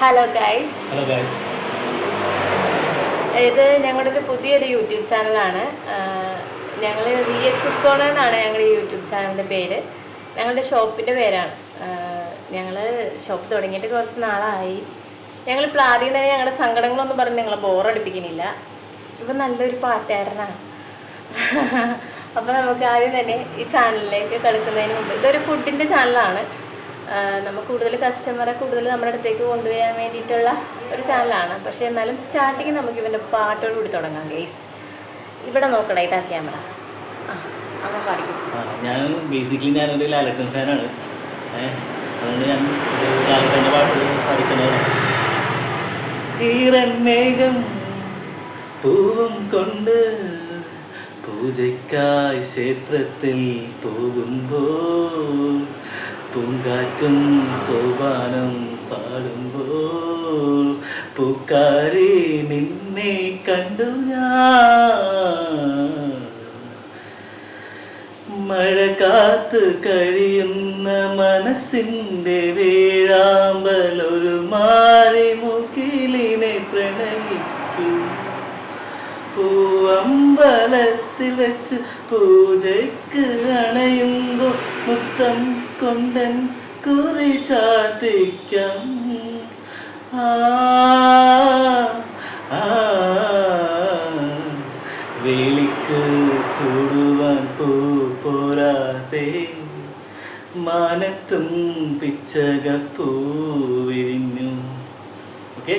Hello guys. Hello guys. ഇത് ഞങ്ങളുടെ ഒരു പുതിയൊരു യൂട്യൂബ് ചാനലാണ്. ഞങ്ങൾ VS ഫുഡ് കോർണർ എന്നാണ് ഞങ്ങളുടെ യൂട്യൂബ് ചാനലിൻ്റെ പേര്. ഞങ്ങളുടെ ഷോപ്പിൻ്റെ പേരാണ്. ഞങ്ങൾ ഷോപ്പ് തുടങ്ങിയിട്ട് കുറച്ച് നാളായി. ഞങ്ങളിപ്പോൾ ആദ്യം തന്നെ ഞങ്ങളുടെ സങ്കടങ്ങളൊന്നും പറഞ്ഞ് ഞങ്ങളെ ബോറടിപ്പിക്കുന്നില്ല. ഇപ്പം നല്ലൊരു പാട്ടുകാരനാണ്. അപ്പോൾ നമുക്ക് ആദ്യം തന്നെ ഈ ചാനലിലേക്ക് കിടക്കുന്നതിന് മുമ്പ് ഇതൊരു ഫുഡിൻ്റെ ചാനലാണ്. നമുക്ക് കൂടുതൽ കസ്റ്റമറെ കൂടുതൽ നമ്മുടെ അടുത്തേക്ക് കൊണ്ടുവരാൻ വേണ്ടിയിട്ടുള്ള ഒരു ചാനലാണ്. പക്ഷേ എന്നാലും സ്റ്റാർട്ടിങ് നമുക്ക് ഇവൻ്റെ പാട്ടോട് കൂടി തുടങ്ങാം ഗൈസ്. ഇവിടെ നോക്കടാ, ഇതാ ക്യാമറ. അങ്ങനെ പഠിക്കും. ഞാൻ ബേസിക്കലി ഞാനൊരു ലാലട്ടൻ ഫാനാണ്. അതുകൊണ്ട് ഞാൻ ലാലട്ടൻ്റെ പാട്ട് പഠിക്കുന്നതാണ്. ഈറന്മേഘം പൂവും കൊണ്ട് പൂജയ്ക്കായി ക്ഷേത്രത്തിൽ പോകുമ്പോൾ പൂങ്കാറ്റും സോപാനം പാടുമ്പോൾ പൂക്കാരി നിന്നെ കണ്ടു ഞാൻ. മഴ കാത്ത് കഴിയുന്ന മനസ്സിൻ്റെ വേഴാമ്പലൊരു മാറി മുകിലിനെ പ്രണയിക്കും. പൂവമ്പലത്തിൽ വെച്ച് പൂജയ്ക്ക് അണയുമ്പോൾ മുത്തം കൊണ്ടൻ കുറി ചാർത്തിക്കാം. വേലിക്ക് ചൂടുവാൻ പോരാതെ മാനത്തും പിച്ചകപ്പൂ വിരിഞ്ഞു. ഓക്കെ,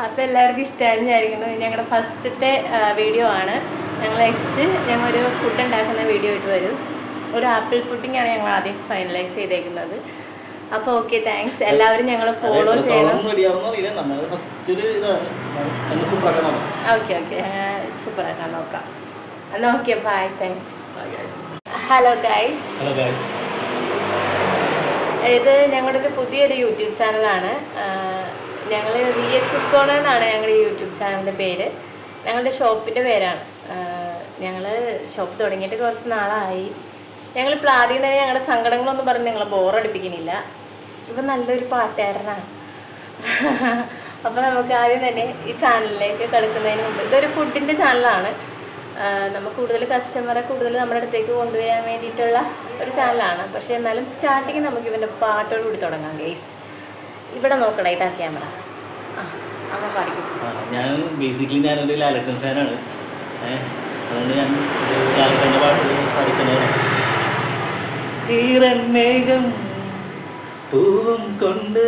അപ്പോൾ എല്ലാവർക്കും ഇഷ്ടമായിരുന്നു വിചാരിക്കുന്നു. ഞങ്ങളുടെ ഫസ്റ്റത്തെ വീഡിയോ ആണ്. ഞങ്ങളൊരു ഫുഡ് ഉണ്ടാക്കുന്ന വീഡിയോ ആയിട്ട് വരും. ഒരു ആപ്പിൾ പുഡിങ്ങാണ് ഞങ്ങൾ ആദ്യം ഫൈനലൈസ് ചെയ്തേക്കുന്നത്. അപ്പോൾ ഓക്കെ, താങ്ക്സ്. എല്ലാവരും ഞങ്ങൾ ഫോളോ ചെയ്യണം. ഓക്കെ സൂപ്പറാക്കാൻ നോക്കാം. എന്നാൽ okay, bye, thanks. Hello guys. Hello guys. ഇത് ഞങ്ങളുടെ ഒരു പുതിയൊരു യൂട്യൂബ് ചാനലാണ്. ഞങ്ങൾ VS ഫുഡ് കോർണർ എന്നാണ് ഞങ്ങളുടെ യൂട്യൂബ് ചാനലിൻ്റെ പേര്. ഞങ്ങളുടെ ഷോപ്പിൻ്റെ പേരാണ്. ഞങ്ങൾ ഷോപ്പ് തുടങ്ങിയിട്ട് കുറച്ച് നാളായി. ഞങ്ങളിപ്പോൾ ആദ്യം തന്നെ ഞങ്ങളുടെ സങ്കടങ്ങളൊന്നും പറഞ്ഞ് ഞങ്ങളെ ബോറടിപ്പിക്കുന്നില്ല. ഇപ്പം നല്ലൊരു പാട്ടുകാരനാണ്. അപ്പോൾ നമുക്ക് ആദ്യം തന്നെ ഈ ചാനലിലേക്ക് കിടക്കുന്നതിന് മുമ്പ് ഇതൊരു ഫുഡിൻ്റെ ചാനലാണ്. നമുക്ക് കൂടുതൽ കസ്റ്റമറെ കൂടുതൽ നമ്മുടെ അടുത്തേക്ക് കൊണ്ടുവരാൻ വേണ്ടിയിട്ടുള്ള ഒരു ചാനലാണ്. പക്ഷേ എന്നാലും സ്റ്റാർട്ടിങ് നമുക്ക് ഇവൻ്റെ പാട്ടോട് കൂടി തുടങ്ങാം ഗൈസ്. ഇവിടെ നോക്കടാ, ഇതാ ക്യാമറ. അങ്ങനെ പഠിക്കും. ഞാൻ ബേസിക്കലി ഞാനൊരു ലാലട്ടൻ ഫാനാണ്. അതുകൊണ്ട് ഞാൻ ലാലട്ടൻ്റെ പാട്ട് പഠിക്കുന്നതാണ്. ഈറന്മേഘം പൂവും കൊണ്ട്